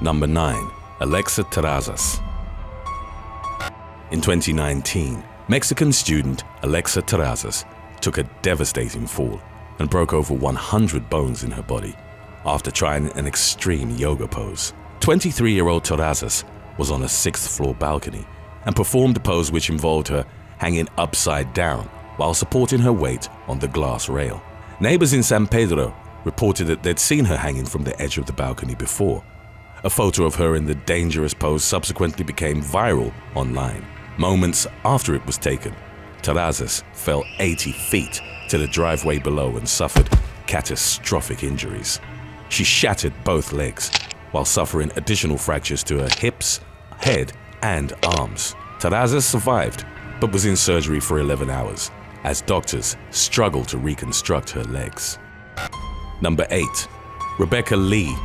Number 9. Alexa TERRAZAS. In 2019, Mexican student Alexa TERRAZAS took a devastating fall and broke over 100 bones in her body after trying an extreme yoga pose. 23-year-old TERRAZAS was on a 6th floor balcony and performed a pose which involved her hanging upside down while supporting her weight on the glass rail. Neighbors in San Pedro reported that they'd seen her hanging from the edge of the balcony before. A photo of her in the dangerous pose subsequently became viral online. Moments after it was taken, TERRAZAS fell 80 feet to the driveway below and suffered catastrophic injuries. She shattered both legs while suffering additional fractures to her hips, head, and arms. TERRAZAS survived but was in surgery for 11 hours as doctors struggled to reconstruct her legs. Number 8. Rebecca LEIGH.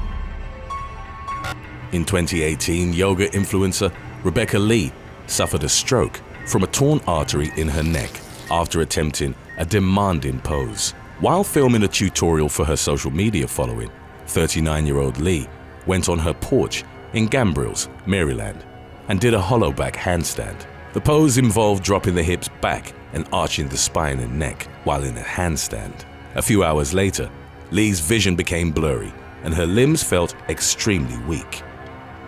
In 2018, yoga influencer Rebecca LEIGH suffered a stroke from a torn artery in her neck after attempting a demanding pose. While filming a tutorial for her social media following, 39-year-old LEIGH went on her porch in Gambrels, Maryland, and did a hollow back handstand. The pose involved dropping the hips back and arching the spine and neck while in a handstand. A few hours later, LEIGH's vision became blurry and her limbs felt extremely weak.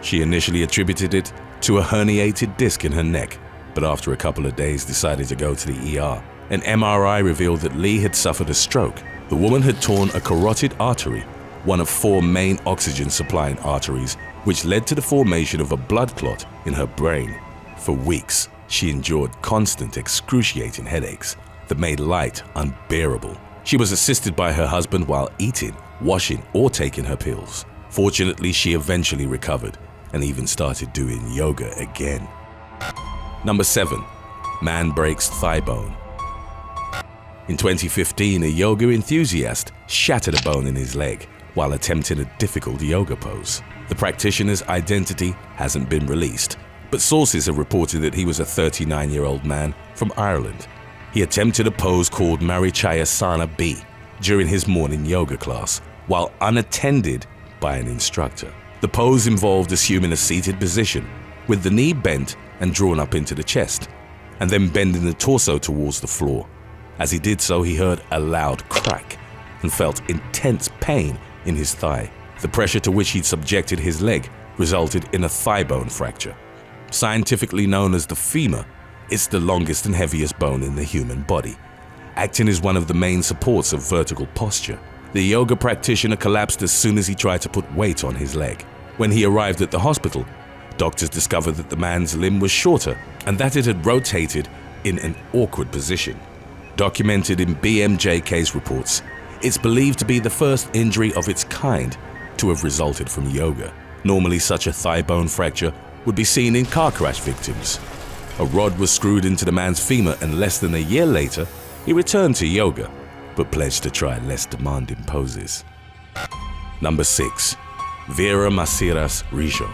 She initially attributed it to a herniated disc in her neck, but after a couple of days decided to go to the ER. An MRI revealed that LEIGH had suffered a stroke. The woman had torn a carotid artery, one of 4 main oxygen-supplying arteries, which led to the formation of a blood clot in her brain. For weeks, she endured constant excruciating headaches that made light unbearable. She was assisted by her husband while eating, washing, or taking her pills. Fortunately, she eventually recovered and even started doing yoga again. Number 7. Man breaks thigh bone. In 2015, a yoga enthusiast shattered a bone in his leg while attempting a difficult yoga pose. The practitioner's identity hasn't been released, but sources have reported that he was a 39-year-old man from Ireland. He attempted a pose called Marichayasana B during his morning yoga class while unattended by an instructor. The pose involved assuming a seated position with the knee bent and drawn up into the chest, and then bending the torso towards the floor. As he did so, he heard a loud crack and felt intense pain in his thigh. The pressure to which he'd subjected his leg resulted in a thigh bone fracture. Scientifically known as the femur, it's the longest and heaviest bone in the human body, acting as one of the main supports of vertical posture. The yoga practitioner collapsed as soon as he tried to put weight on his leg. When he arrived at the hospital, doctors discovered that the man's limb was shorter and that it had rotated in an awkward position. Documented in BMJ case reports, it's believed to be the first injury of its kind to have resulted from yoga. Normally, such a thigh bone fracture would be seen in car crash victims. A rod was screwed into the man's femur, and less than a year later, he returned to yoga, but pledged to try less demanding poses. Number 6. VERA MACEIRAS RIJO.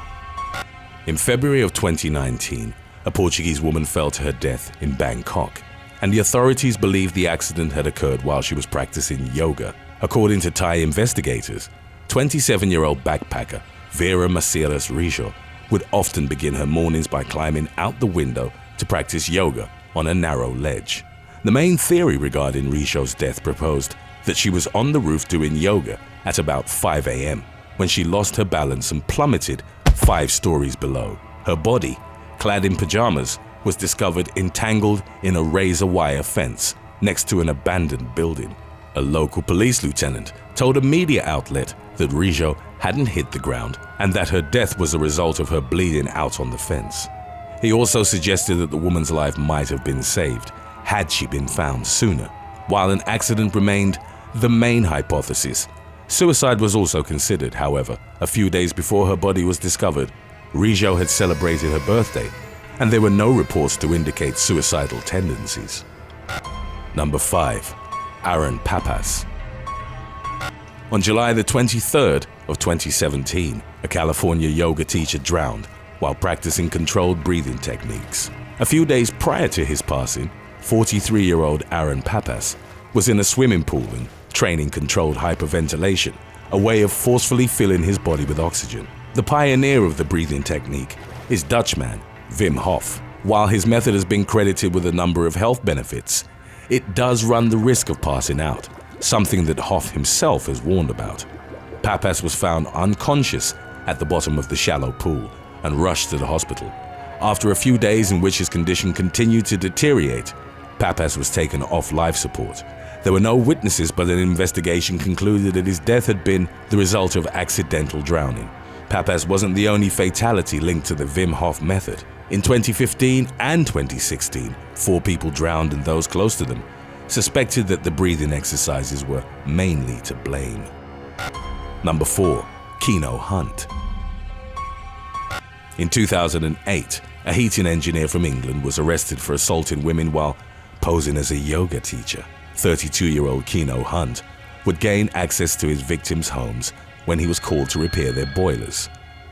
In February of 2019, a Portuguese woman fell to her death in Bangkok, and the authorities believe the accident had occurred while she was practicing yoga. According to Thai investigators, 27-year-old backpacker VERA MACEIRAS RIJO would often begin her mornings by climbing out the window to practice yoga on a narrow ledge. The main theory regarding Rijo's death proposed that she was on the roof doing yoga at about 5 a.m. when she lost her balance and plummeted 5 stories below. Her body, clad in pajamas, was discovered entangled in a razor wire fence next to an abandoned building. A local police lieutenant told a media outlet that Rijo hadn't hit the ground and that her death was a result of her bleeding out on the fence. He also suggested that the woman's life might have been saved had she been found sooner. While an accident remained the main hypothesis, suicide was also considered. However, a few days before her body was discovered, Rijo had celebrated her birthday, and there were no reports to indicate suicidal tendencies. Number 5. PAPPAS. On July the 23rd of 2017, a California yoga teacher drowned while practicing controlled breathing techniques. A few days prior to his passing, 43-year-old PAPPAS was in a swimming pool and training controlled hyperventilation, a way of forcefully filling his body with oxygen. The pioneer of the breathing technique is Dutchman Wim Hof. While his method has been credited with a number of health benefits, it does run the risk of passing out, something that Hof himself has warned about. PAPPAS was found unconscious at the bottom of the shallow pool and rushed to the hospital. After a few days in which his condition continued to deteriorate, PAPPAS was taken off life support. There were no witnesses, but an investigation concluded that his death had been the result of accidental drowning. PAPPAS wasn't the only fatality linked to the Wim Hof method. In 2015 and 2016, 4 people drowned and those close to them suspected that the breathing exercises were mainly to blame. Number 4. KYNO Hunt. In 2008, a heating engineer from England was arrested for assaulting women while posing as a yoga teacher. 32-year-old KYNO Hunt would gain access to his victims' homes when he was called to repair their boilers.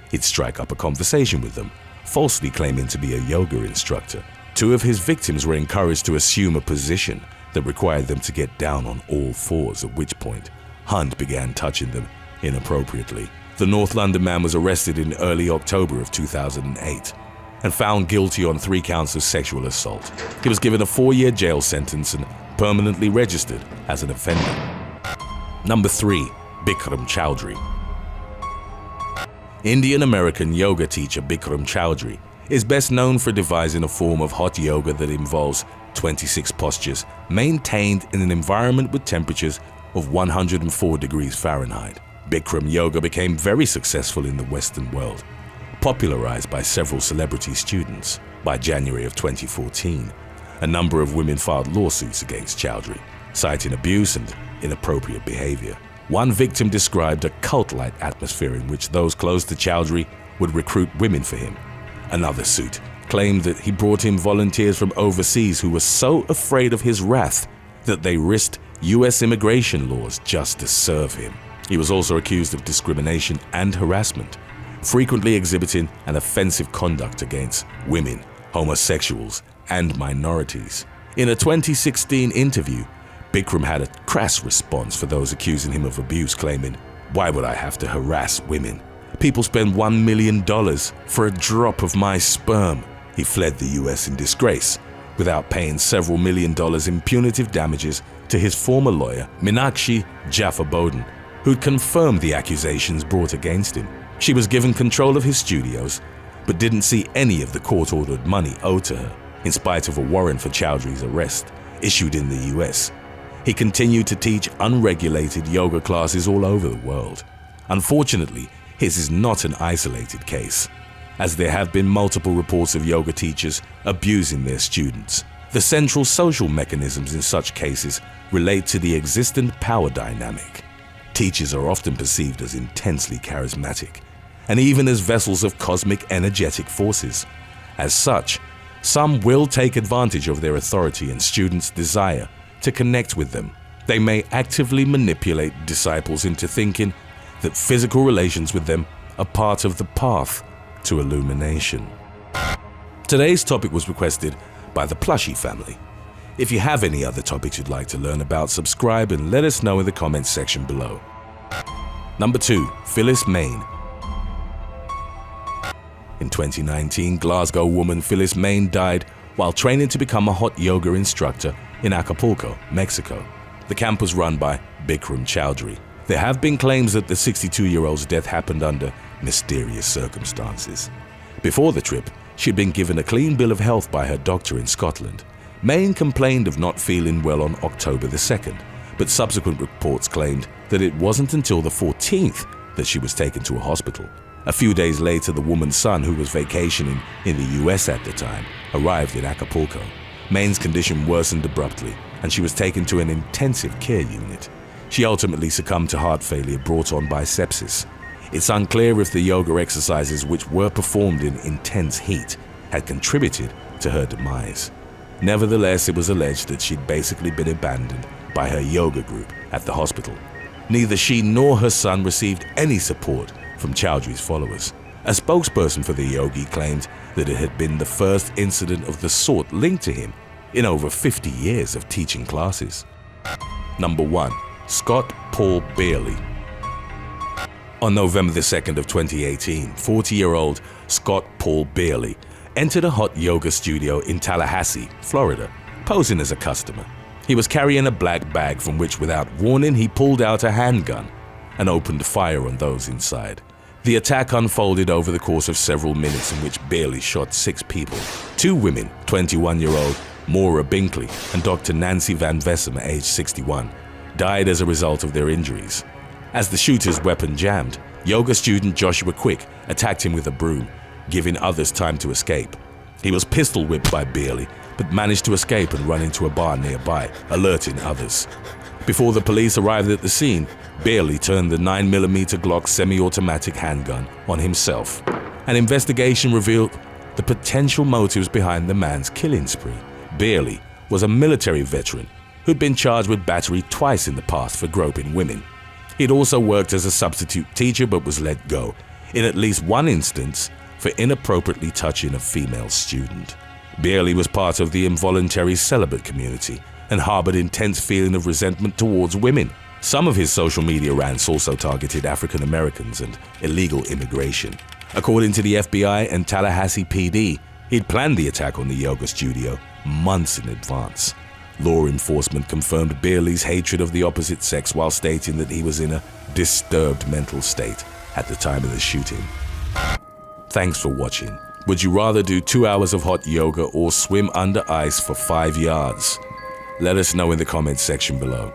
He'd strike up a conversation with them, falsely claiming to be a yoga instructor. 2 of his victims were encouraged to assume a position that required them to get down on all fours, at which point Hunt began touching them inappropriately. The North London man was arrested in early October of 2008 and found guilty on 3 counts of sexual assault. He was given a 4-year jail sentence and permanently registered as an offender. Number 3. BIKRAM Choudhury. Indian-American yoga teacher BIKRAM Choudhury is best known for devising a form of hot yoga that involves 26 postures maintained in an environment with temperatures of 104 degrees Fahrenheit. Bikram yoga became very successful in the Western world, popularized by several celebrity students. By January of 2014, a number of women filed lawsuits against Choudhury, citing abuse and inappropriate behavior. One victim described a cult-like atmosphere in which those close to Choudhury would recruit women for him. Another suit claimed that he brought in volunteers from overseas who were so afraid of his wrath that they risked US immigration laws just to serve him. He was also accused of discrimination and harassment, frequently exhibiting an offensive conduct against women, homosexuals, and minorities. In a 2016 interview, Bikram had a crass response for those accusing him of abuse, claiming, "Why would I have to harass women? People spend $1 million for a drop of my sperm." He fled the US in disgrace, without paying several $1 million in punitive damages to his former lawyer, Meenakshi Jaffer-Bodin, who'd confirmed the accusations brought against him. She was given control of his studios, but didn't see any of the court-ordered money owed to her, in spite of a warrant for Choudhury's arrest, issued in the US. He continued to teach unregulated yoga classes all over the world. Unfortunately, his is not an isolated case, as there have been multiple reports of yoga teachers abusing their students. The central social mechanisms in such cases relate to the existent power dynamic. Teachers are often perceived as intensely charismatic, and even as vessels of cosmic energetic forces. As such, some will take advantage of their authority and students' desire to connect with them. They may actively manipulate disciples into thinking that physical relations with them are part of the path to illumination. Today's topic was requested by the Plushie family. If you have any other topics you'd like to learn about, subscribe and let us know in the comments section below. Number 2. PHYLLIS, Maine. In 2019, Glasgow woman PHYLLIS Maine died while training to become a hot yoga instructor in Acapulco, Mexico. The camp was run by BIKRAM Choudhury. There have been claims that the 62-year-old's death happened under mysterious circumstances. Before the trip, she'd been given a clean bill of health by her doctor in Scotland. Maine complained of not feeling well on October the 2nd, but subsequent reports claimed that it wasn't until the 14th that she was taken to a hospital. A few days later, the woman's son, who was vacationing in the US at the time, arrived in Acapulco. Maine's condition worsened abruptly, and she was taken to an intensive care unit. She ultimately succumbed to heart failure brought on by sepsis. It's unclear if the yoga exercises, which were performed in intense heat, had contributed to her demise. Nevertheless, it was alleged that she'd basically been abandoned by her yoga group at the hospital. Neither she nor her son received any support from Choudhury's followers. A spokesperson for the yogi claimed that it had been the first incident of the sort linked to him in over 50 years of teaching classes. Number 1. Scott Paul Bailey. On November the 2nd of 2018, 40-year-old Scott Paul Beerley entered a hot yoga studio in Tallahassee, Florida, posing as a customer. He was carrying a black bag from which, without warning, he pulled out a handgun and opened fire on those inside. The attack unfolded over the course of several minutes, in which Beerley shot 6 people. 2 women, 21-year-old Maura Binkley and Dr. Nancy Van Vessem, aged 61, died as a result of their injuries. As the shooter's weapon jammed, yoga student Joshua Quick attacked him with a broom, giving others time to escape. He was pistol whipped by Beerley, but managed to escape and run into a bar nearby, alerting others. Before the police arrived at the scene, Beerley turned the 9mm Glock semi-automatic handgun on himself. An investigation revealed the potential motives behind the man's killing spree. Beerley was a military veteran who'd been charged with battery twice in the past for groping women. He'd also worked as a substitute teacher but was let go, in at least one instance, for inappropriately touching a female student. Beerley was part of the involuntary celibate community and harbored intense feeling of resentment towards women. Some of his social media rants also targeted African Americans and illegal immigration. According to the FBI and Tallahassee PD, he'd planned the attack on the yoga studio months in advance. Law enforcement confirmed Beerley's hatred of the opposite sex while stating that he was in a disturbed mental state at the time of the shooting. Thanks for watching. Would you rather do 2 hours of hot yoga or swim under ice for 5 yards? Let us know in the comments section below.